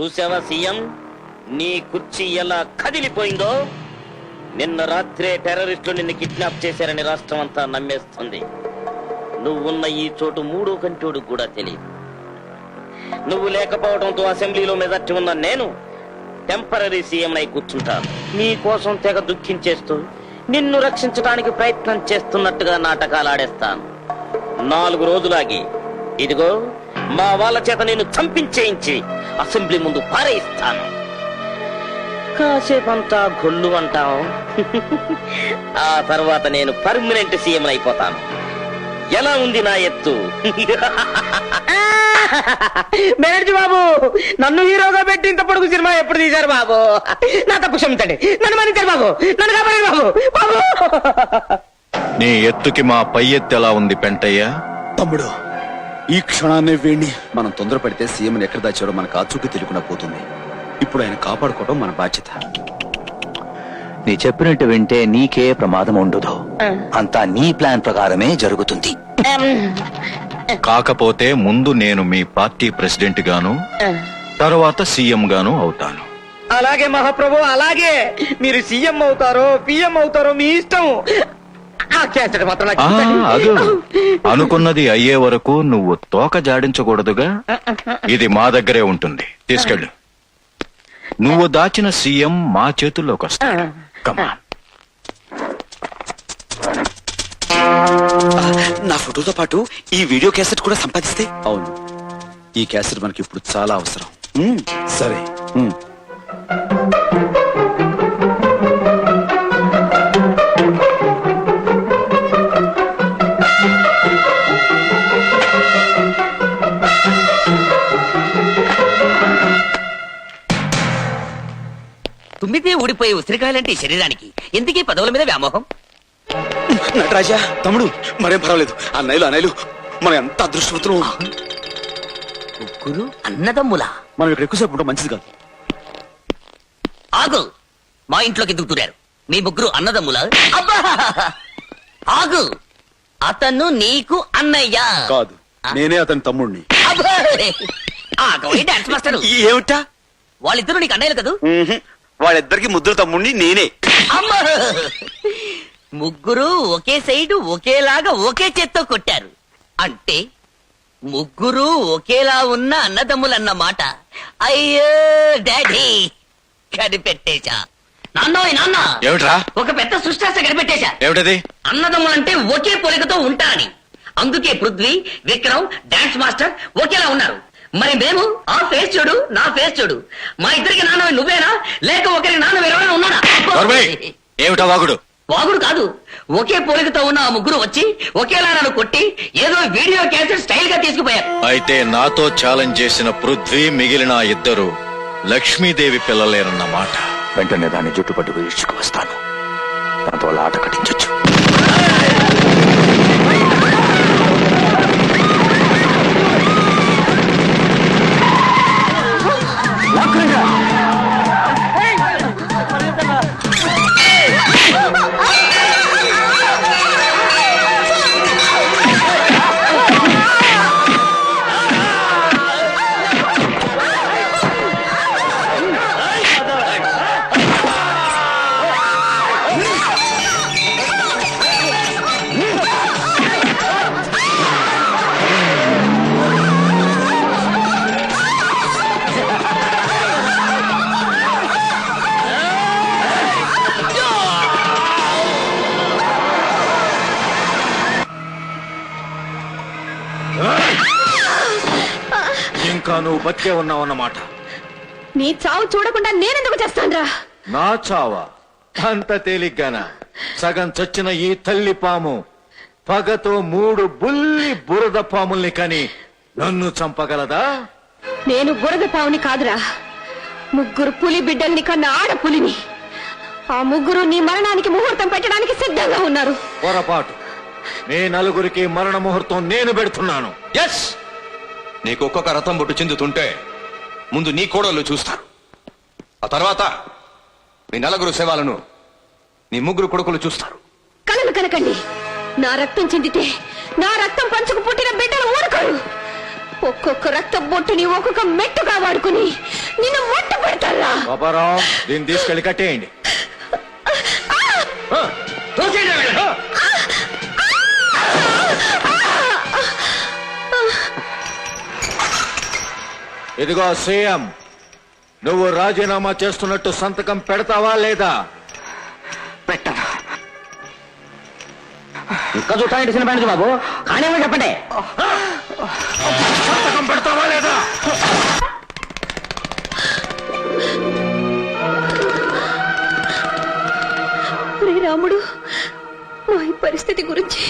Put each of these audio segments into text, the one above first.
చూసావా సీఎం, నీ కుర్చీ ఎలా కదిలిపోయిందో? నిన్న రాత్రే టెర్రరిస్టులు నిన్ను కిడ్నాప్ చేశారని రాష్ట్రం అంతా నమ్మేస్తుంది. నువ్వున్న ఈ చోటు మూడో కంటోడు కూడా తెలియదు. నువ్వు లేకపోవడంతో అసెంబ్లీలో మెజార్టీ ఉన్న నేను టెంపరరీ సీఎం అయి కూర్చుంటాను. నీ కోసం తెగ దుఃఖించేస్తూ నిన్ను రక్షించడానికి ప్రయత్నం చేస్తున్నట్టుగా నాటకాలు ఆడేస్తాను. 4 రోజులాగి ఇదిగో మా వాళ్ళ చేత నేను చంపించేయించి అసెంబ్లీ ముందు పారేయిస్తాను. కాసేపంతా గొల్లు అంటాం. ఆ తర్వాత నేను పర్మనెంట్ సీఎం అయిపోతాను. ఎలా ఉంది నా ఎత్తు? మేనేజర్ బాబు, నన్ను హీరోగా పెట్టి ఇంత పొడుగు సినిమా ఎప్పుడు తీశారు బాబు? నా తప్పు క్షమించండి, నన్ను మన్నించారు బాబు, నన్ను కాపాడండి బాబు. బాబు, నీ ఎత్తుకి మా పై ఎత్తు ఎలా ఉంది పెంటయ్య? తమ్ముడు, ఈ క్షణాన్ని వేణి మనం తొందరపడితే సీఎంని ఎక్కడ దాచాడో మనకు ఆచూకీ తెలియకుండా పోతుంది. ఇప్పుడు ఆయన కాపాడుకోవడం మన బాధ్యత. నీ చెప్పినట్టు వింటే నీకే ప్రమాదం ఉండదు. అంతా నీ ప్లాన్ ప్రకారమే జరుగుతుంది. కాకపోతే ముందు నేను మీ పార్టీ ప్రెసిడెంట్ గాను, తర్వాత సీఎం గాను అవుతాను. అలాగే మహాప్రభు, అలాగే. మీరు సీఎం అవుతారో పిఎం అవుతారో మీ ఇష్టం. అదు అనుకున్నది అయ్యే వరకు నువ్వు తోక జాడించకూడదుగా. ఇది మా దగ్గరే ఉంటుంది, తీసుకెళ్ళు. నువ్వు దాచిన సీఎం మా చేతుల్లోకి వస్తాడు. కమాన్. నా ఫోటోతో పాటు ఈ వీడియో క్యాసెట్ కూడా సంపాదిస్తే? అవును, ఈ క్యాసెట్ మనకి ఇప్పుడు చాలా అవసరం. సరే. తుమ్మితే ఊడిపోయే ఉసిరికాయలంటే శరీరానికి ఎందుకీ పదవుల మీద వ్యామోహం? నటరాజా తమ్ముడు, మరేం పర్వాలేదు. అన్నయ్యలు మనం ఎంత అదృష్టవంతులు. ముగ్గురు అన్నదమ్ములా? మనం ఇక్కడ ఎక్కువసేపు ఉంటాం, మంచిది కాదు. ఆగు, మా ఇంట్లోకి ఎందుకు దూరారు? మీ ముగ్గురు అన్నదమ్ములా? అబ్బా, ఆగు, అతను నీకు అన్నయ్య కాదు, నేనే అతని తమ్ముడిని. డాన్స్ మాస్టర్ ఏమిటా? వాళ్ళిద్దరు నీకు అన్నయ్యలు కదూ? వాళ్ళిద్దరికి ముద్దుల తమ్ముడిని నేనే. అమ్మా, ముగ్గురు ఒకే సైడు ఒకేలాగా ఒకే చేత్తో కొట్టారు అంటే ముగ్గురు ఒకేలా ఉన్న అన్నదమ్ములన్నమాట. అయ్యో డాడీ, కనిపెట్టేశా. నాన్న, ఏమిట్రా? ఒక పెద్ద సృష్టాస కనిపెట్టేశా. ఏమిటది? అన్నదమ్ములంటే ఒకే పోలికతో ఉంటారని. అందుకే పృథ్వీ, విక్రమ్, డాన్స్ మాస్టర్ ఒకేలా ఉన్నారు. మరి మేము, ఆ ఫేస్ చూడు, నా ఫేస్ చూడు, మా ఇద్దరికి నాన్న నువ్వేనా, లేక ఒకరికి నాన్న ఎవరైనా ఉన్నాడా? ఏమిటా వాగుడు? వాగుడు కాదు, ఒకే పోలికతో ఉన్న ఆ ముగ్గురు వచ్చి ఒకేలా నన్ను కొట్టి ఏదో వీడియో క్యాసెట్ స్టైల్ గా తీసుకుపోయారు. అయితే నాతో ఛాలెంజ్ చేసిన పృథ్వీ, మిగిలిన ఇద్దరు లక్ష్మీదేవి పిల్లలేరన్నమాట. వెంటనే దాన్ని జుట్టుపట్టు వీడ్చుకు వస్తాను. దాంతో వాళ్ళ ఆట కట్టించొచ్చు. ఇంకా నువ్వు బతికే ఉన్నావన్నమాట. నీ చావు చూడకుండా నేనెందుకు చేస్తానురా? నా చావా? అంత తేలిగ్గానా? సగం చచ్చిన ఈ తల్లి పాము పగతో 3 బుల్లి బురద పాముల్ని కని నన్ను చంపగలదా? నేను బురద పావుని కాదురా, 3 పులి బిడ్డల్ని కన్న ఆడపులిని. ఆ 3 నీ మరణానికి ముహూర్తం పెట్టడానికి సిద్ధంగా ఉన్నారు. పొరపాటు. మీ 4కి మరణ ముహూర్తం నేను పెడుతున్నాను. ఎస్, నీకు ఒక్కొక్క రథం బొట్టు చెందుతుంటే ముందు నీ కోడళ్ళు చూస్తారు. ఆ తర్వాత నీ 4 శవాలను నీ 3 కొడుకులు చూస్తారు. కలలు కనకండి. నా రక్తం చెందితే నా రక్తం పంచుకు పుట్టిన బిడ్డలు ఊరుకోరు. ఒక్కొక్క రక్త బొట్టుని ఒక్కొక్క మెట్టుగా వాడుకుని నిన్ను మొట్ట పెడతారా? పాపారావు, దీన్ని తీసుకెళ్ళి కట్టేయండి. ఇదిగో సీఎం, నువ్వు రాజీనామా చేస్తున్నట్టు సంతకం పెడతావా లేదా? పెట్టను. ఇంకా చూడటానికి చిన్న మేనేజర్ బాబు, కానేమో చెప్పండి. సంతకం పెడతావా లేదా? ఒరే రాముడు, మా ఈ పరిస్థితి గురించి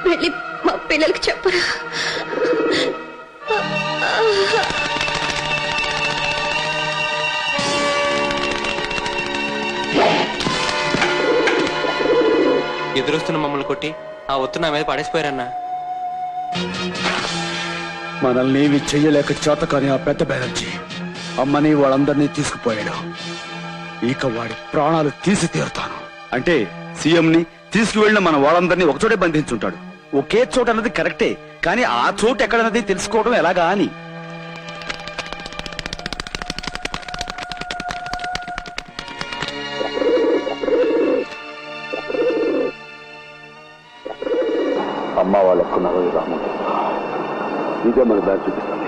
వెళ్ళి మా పిల్లలకి చెప్పరా? ఎదురొస్తున్న మమ్మల్ని కొట్టి ఆ ఒత్తు నా మీద పడేసిపోయారన్నా. మనల్ని ఏమి చెయ్యలేక చేత కానీ ఆ పెద్ద బెనర్జీ అమ్మని వాళ్ళందరినీ తీసుకుపోయాడు. ఇక వాడి ప్రాణాలు తీసి తీరుతాను. అంటే సీఎం ని తీసుకువెళ్ళిన మన వాళ్ళందరినీ ఒకచోటే బంధించుంటాడు. ఒకే చోట అన్నది కరెక్టే, కానీ ఆ చోటు ఎక్కడన్నది తెలుసుకోవడం ఎలాగా అని. అమ్మ వాళ్ళకున్నారు రాముడు, ఇదే మన దారి చూపిస్తుంది.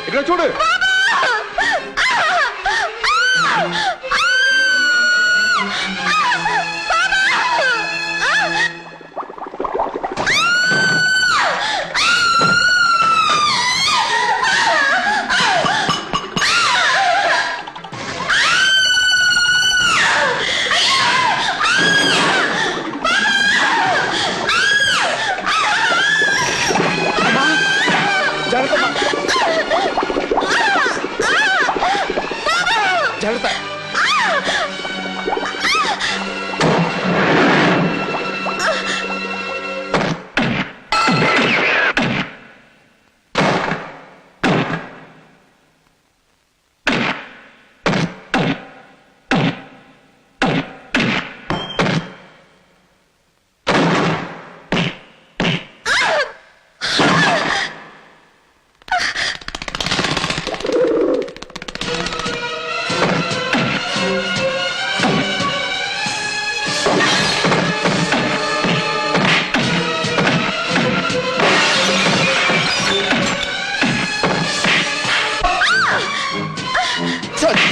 ఇక్కడ చూడు.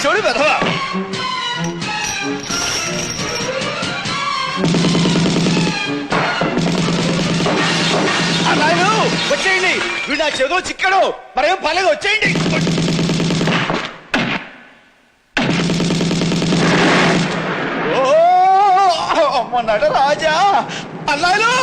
చూడు పెద్దవా, వచ్చేయండి. వీడు నా చేతిలో చిక్కాడు, మరేం పర్లేదు, వచ్చేయండి. అమ్మ నటరాజా అన్నాలు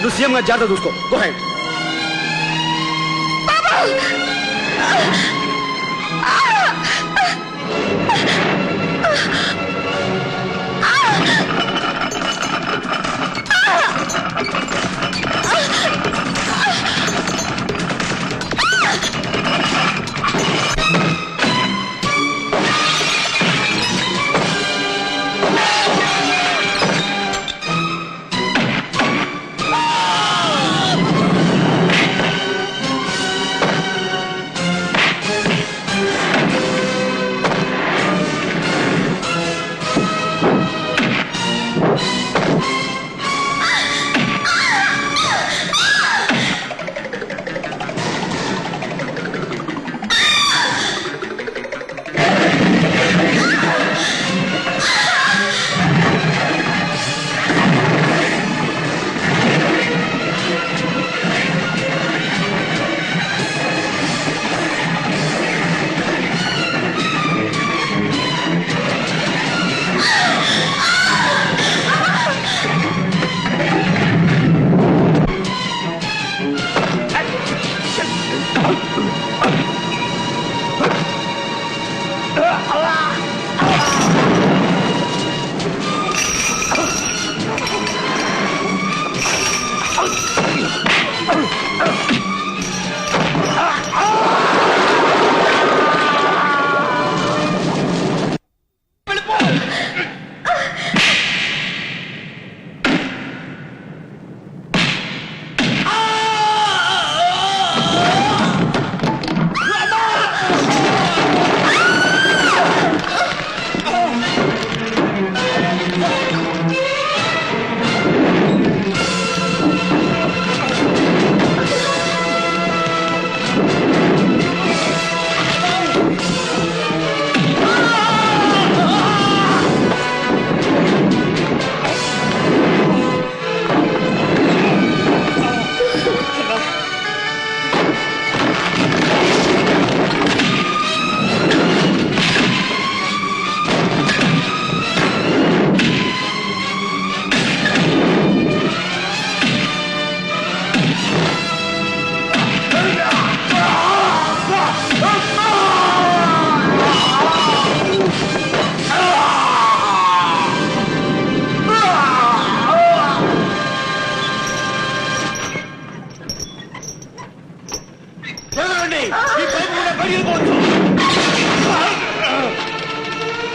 నువ్వు సీఎం గా జాగ్రత్త చూసుకో గో హెడ్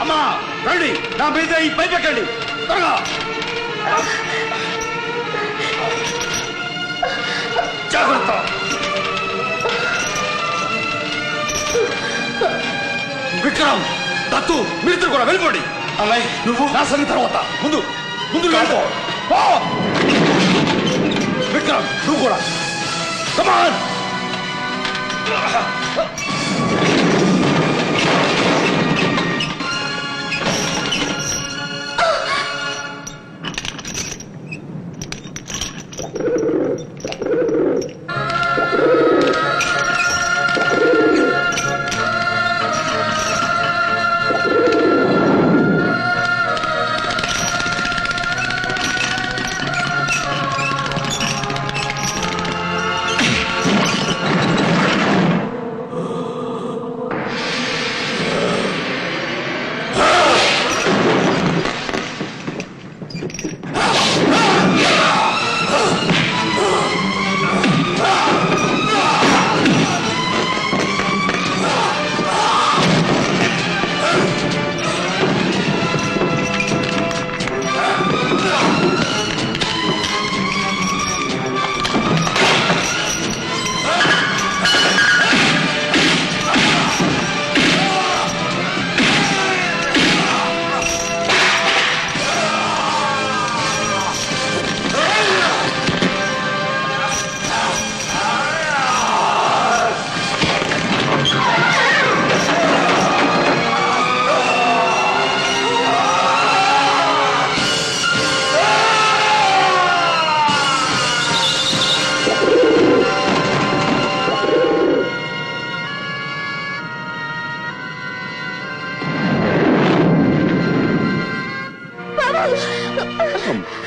అమ్మా రండి నా మీద ఈ పై పెట్టండి త్వరగా జాగ్రత్త విక్రమ్ దత్తు మీరు కూడా వెళ్ళిపోండి అమ్మాయి నువ్వు నా సంగతి తర్వాత ముందు ముందు వెళ్ళిపో విక్రమ్ నువ్వు కూడా కమాన్ అమ్మా